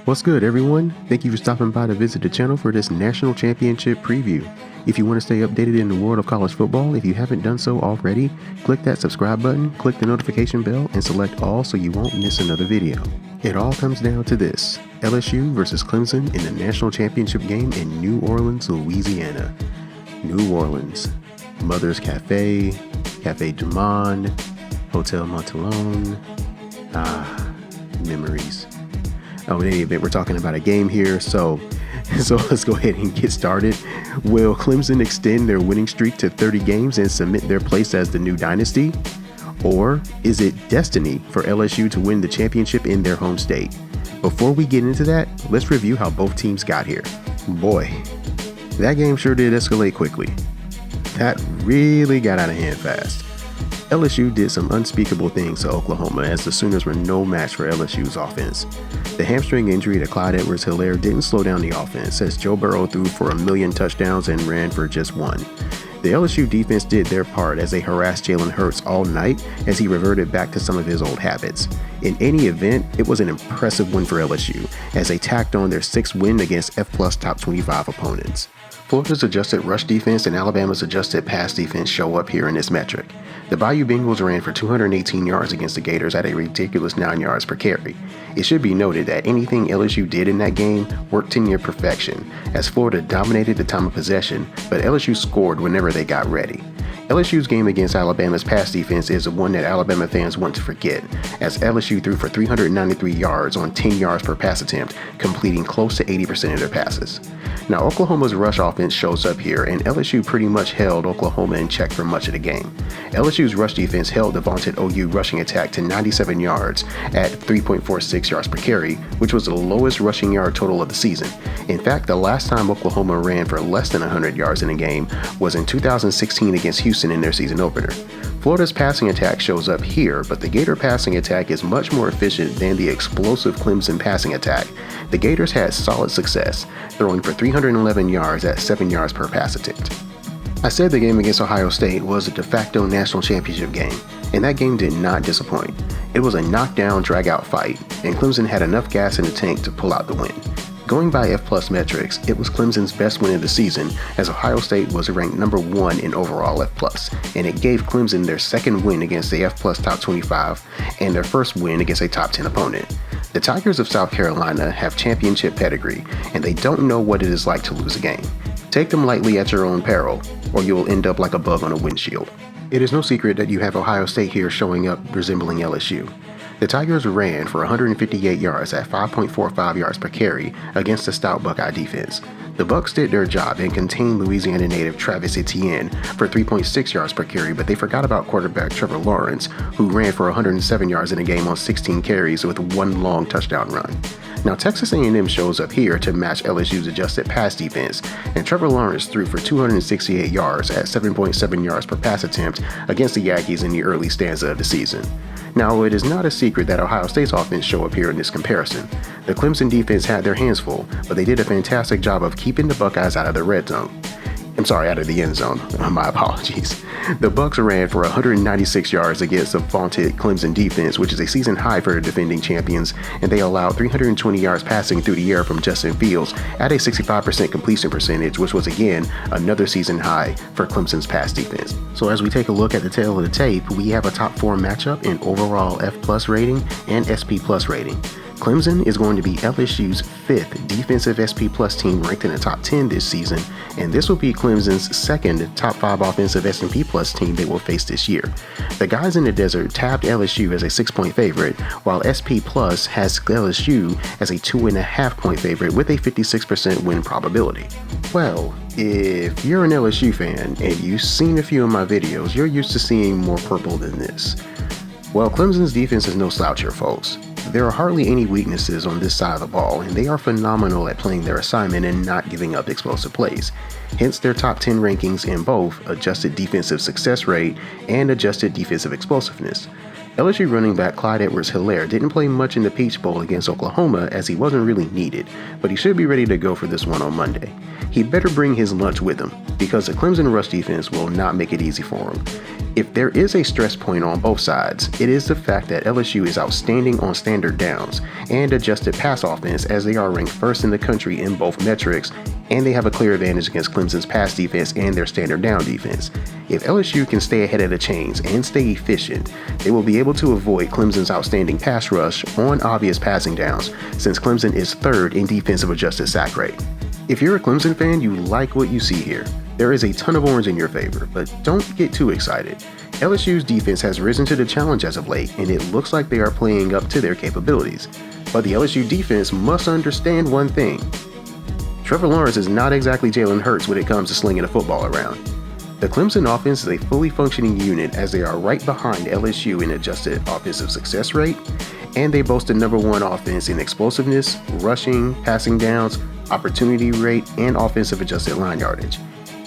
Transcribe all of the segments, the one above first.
What's good, everyone? Thank you for stopping by to visit the channel for this national championship preview. If you want to stay updated in the world of college football, if you haven't done so already, click that subscribe button, click the notification bell, and select all so you won't miss another video. It all comes down to this: LSU versus Clemson in the national championship game in New Orleans, Louisiana. New Orleans. Mother's Cafe, Cafe Du Monde, Hotel Montalone. Memories. In any event, we're talking about a game here, so let's go ahead and get started. Will Clemson extend their winning streak to 30 games and cement their place as the new dynasty? Or is it destiny for LSU to win the championship in their home state? Before we get into that, let's review how both teams got here. Boy, that game sure did escalate quickly. That really got out of hand fast. LSU did some unspeakable things to Oklahoma as the Sooners were no match for LSU's offense. The hamstring injury to Clyde Edwards-Helaire didn't slow down the offense as Joe Burrow threw for 1,000,000 touchdowns and ran for just one. The LSU defense did their part as they harassed Jalen Hurts all night as he reverted back to some of his old habits. In any event, it was an impressive win for LSU as they tacked on their 6th win against F+ top 25 opponents. Florida's adjusted rush defense and Alabama's adjusted pass defense show up here in this metric. The Bayou Bengals ran for 218 yards against the Gators at a ridiculous 9 yards per carry. It should be noted that anything LSU did in that game worked to near perfection, as Florida dominated the time of possession, but LSU scored whenever they got ready. LSU's game against Alabama's pass defense is one that Alabama fans want to forget, as LSU threw for 393 yards on 10 yards per pass attempt, completing close to 80% of their passes. Now, Oklahoma's rush offense shows up here, and LSU pretty much held Oklahoma in check for much of the game. LSU's rush defense held the vaunted OU rushing attack to 97 yards at 3.46 yards per carry, which was the lowest rushing yard total of the season. In fact, the last time Oklahoma ran for less than 100 yards in a game was in 2016 against Houston in their season opener. Florida's passing attack shows up here, but the Gator passing attack is much more efficient than the explosive Clemson passing attack. The Gators had solid success, throwing for 311 yards at 7 yards per pass attempt. I said the game against Ohio State was a de facto national championship game, and that game did not disappoint. It was a knockdown, drag-out fight, and Clemson had enough gas in the tank to pull out the win. Going by F+ metrics, it was Clemson's best win of the season, as Ohio State was ranked number 1 in overall F+, and it gave Clemson their 2nd win against the F+ top 25 and their 1st win against a top 10 opponent. The Tigers of South Carolina have championship pedigree, and they don't know what it is like to lose a game. Take them lightly at your own peril, or you will end up like a bug on a windshield. It is no secret that you have Ohio State here showing up resembling LSU. The Tigers ran for 158 yards at 5.45 yards per carry against the stout Buckeye defense. The Bucs did their job and contained Louisiana native Travis Etienne for 3.6 yards per carry, but they forgot about quarterback Trevor Lawrence, who ran for 107 yards in a game on 16 carries with 1 long touchdown run. Now, Texas A&M shows up here to match LSU's adjusted pass defense, and Trevor Lawrence threw for 268 yards at 7.7 yards per pass attempt against the Aggies in the early stanza of the season. Now, it is not a secret that Ohio State's offense show up here in this comparison. The Clemson defense had their hands full, but they did a fantastic job of keeping the Buckeyes out of the red zone. Out of the end zone. My apologies. The Bucs ran for 196 yards against the vaunted Clemson defense, which is a season high for the defending champions, and they allowed 320 yards passing through the air from Justin Fields at a 65% completion percentage, which was again another season high for Clemson's pass defense. So as we take a look at the tail of the tape, we have a top 4 matchup in overall F+ rating and SP+ rating. Clemson is going to be LSU's 5th defensive SP+ team ranked in the top 10 this season, and this will be Clemson's 2nd top 5 offensive SP+ team they will face this year. The guys in the desert tabbed LSU as a 6-point favorite, while SP+ has LSU as a 2.5-point favorite with a 56% win probability. Well, if you're an LSU fan and you've seen a few of my videos, you're used to seeing more purple than this. Well, Clemson's defense is no slouch here, folks. There are hardly any weaknesses on this side of the ball, and they are phenomenal at playing their assignment and not giving up explosive plays. Hence their top 10 rankings in both adjusted defensive success rate and adjusted defensive explosiveness. LSU running back Clyde Edwards-Helaire didn't play much in the Peach Bowl against Oklahoma as he wasn't really needed, but he should be ready to go for this one on Monday. He better bring his lunch with him, because the Clemson rush defense will not make it easy for him. If there is a stress point on both sides, it is the fact that LSU is outstanding on standard downs, and adjusted pass offense, as they are ranked first in the country in both metrics, and they have a clear advantage against Clemson's pass defense and their standard down defense. If LSU can stay ahead of the chains and stay efficient, they will be able to avoid Clemson's outstanding pass rush on obvious passing downs, since Clemson is third in defensive adjusted sack rate. If you're a Clemson fan, you like what you see here. There is a ton of orange in your favor, but don't get too excited. LSU's defense has risen to the challenge as of late, and it looks like they are playing up to their capabilities. But the LSU defense must understand one thing. Trevor Lawrence is not exactly Jalen Hurts when it comes to slinging a football around. The Clemson offense is a fully functioning unit, as they are right behind LSU in adjusted offensive success rate, and they boast the #1 offense in explosiveness, rushing, passing downs, opportunity rate, and offensive adjusted line yardage.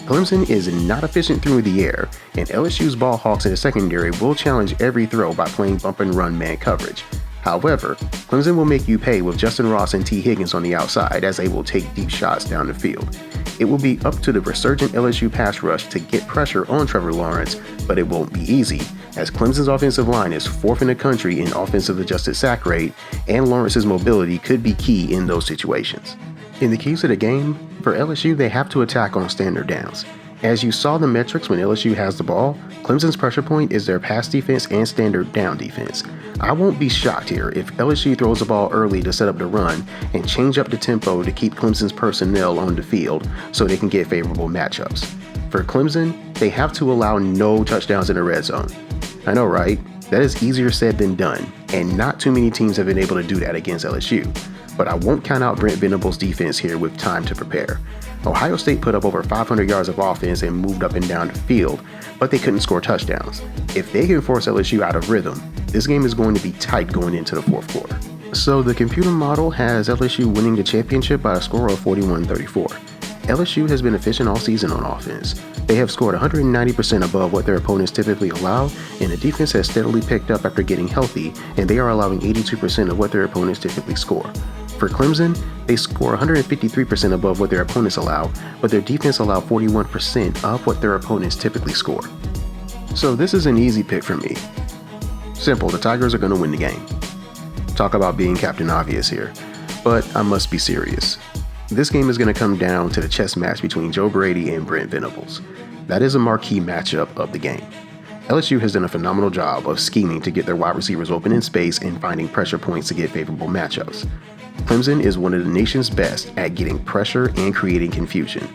Clemson is not efficient through the air, and LSU's ball hawks in the secondary will challenge every throw by playing bump and run man coverage. However, Clemson will make you pay with Justin Ross and T. Higgins on the outside, as they will take deep shots down the field. It will be up to the resurgent LSU pass rush to get pressure on Trevor Lawrence, but it won't be easy, as Clemson's offensive line is 4th in the country in offensive adjusted sack rate, and Lawrence's mobility could be key in those situations. In the keys of the game, for LSU, they have to attack on standard downs. As you saw the metrics when LSU has the ball, Clemson's pressure point is their pass defense and standard down defense. I won't be shocked here if LSU throws the ball early to set up the run and change up the tempo to keep Clemson's personnel on the field so they can get favorable matchups. For Clemson, they have to allow no touchdowns in the red zone. I know, right? That is easier said than done, and not too many teams have been able to do that against LSU. But I won't count out Brent Venables' defense here with time to prepare. Ohio State put up over 500 yards of offense and moved up and down the field, but they couldn't score touchdowns. If they can force LSU out of rhythm, this game is going to be tight going into the fourth quarter. So the computer model has LSU winning the championship by a score of 41-34. LSU has been efficient all season on offense. They have scored 190% above what their opponents typically allow, and the defense has steadily picked up after getting healthy, and they are allowing 82% of what their opponents typically score. For Clemson, they score 153% above what their opponents allow, but their defense allows 41% of what their opponents typically score. So this is an easy pick for me. Simple, the Tigers are going to win the game. Talk about being Captain Obvious here, but I must be serious. This game is going to come down to the chess match between Joe Brady and Brent Venables. That is a marquee matchup of the game. LSU has done a phenomenal job of scheming to get their wide receivers open in space and finding pressure points to get favorable matchups. Clemson is one of the nation's best at getting pressure and creating confusion,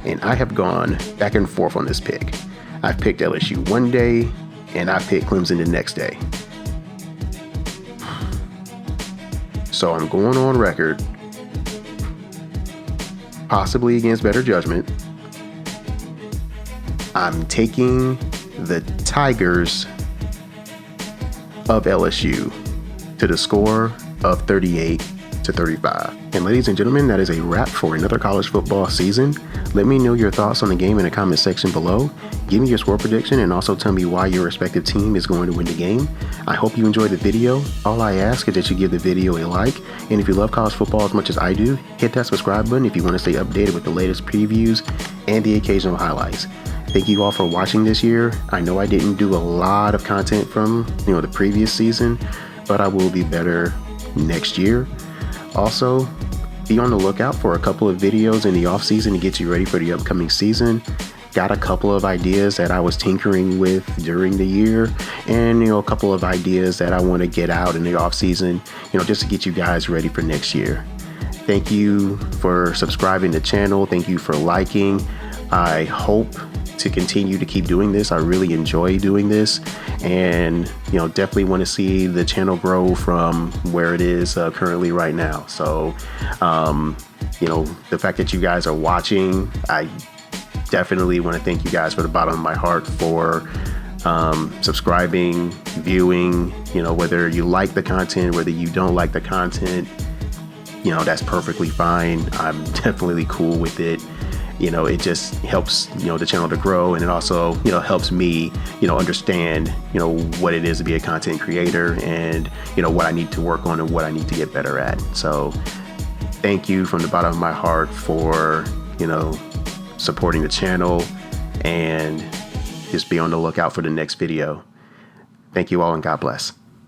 and I have gone back and forth on this pick. I've picked LSU one day, and I picked Clemson the next day. So I'm going on record, possibly against better judgment. I'm taking the Tigers of LSU to the score of 38-35. And ladies and gentlemen, that is a wrap for another college football season. Let me know your thoughts on the game in the comment section below. Give me your score prediction and also tell me why your respective team is going to win the game. I hope you enjoyed the video. All I ask is that you give the video a like. And if you love college football as much as I do, hit that subscribe button if you want to stay updated with the latest previews and the occasional highlights. Thank you all for watching this year. I know I didn't do a lot of content from the previous season, but I will be better next year. Also, be on the lookout for a couple of videos in the off season to get you ready for the upcoming season. Got a couple of ideas that I was tinkering with during the year, and a couple of ideas that I want to get out in the off season, just to get you guys ready for next year. Thank you for subscribing to the channel. Thank you for liking. I hope to continue to keep doing this. I really enjoy doing this, and definitely want to see the channel grow from where it is currently right now. So the fact that you guys are watching, I definitely want to thank you guys from the bottom of my heart for subscribing, viewing, whether you like the content, whether you don't like the content, that's perfectly fine. I'm definitely cool with it. It just helps, the channel to grow, and it also, helps me, understand, what it is to be a content creator, and, what I need to work on and what I need to get better at. So thank you from the bottom of my heart for, supporting the channel, and just be on the lookout for the next video. Thank you all, and God bless.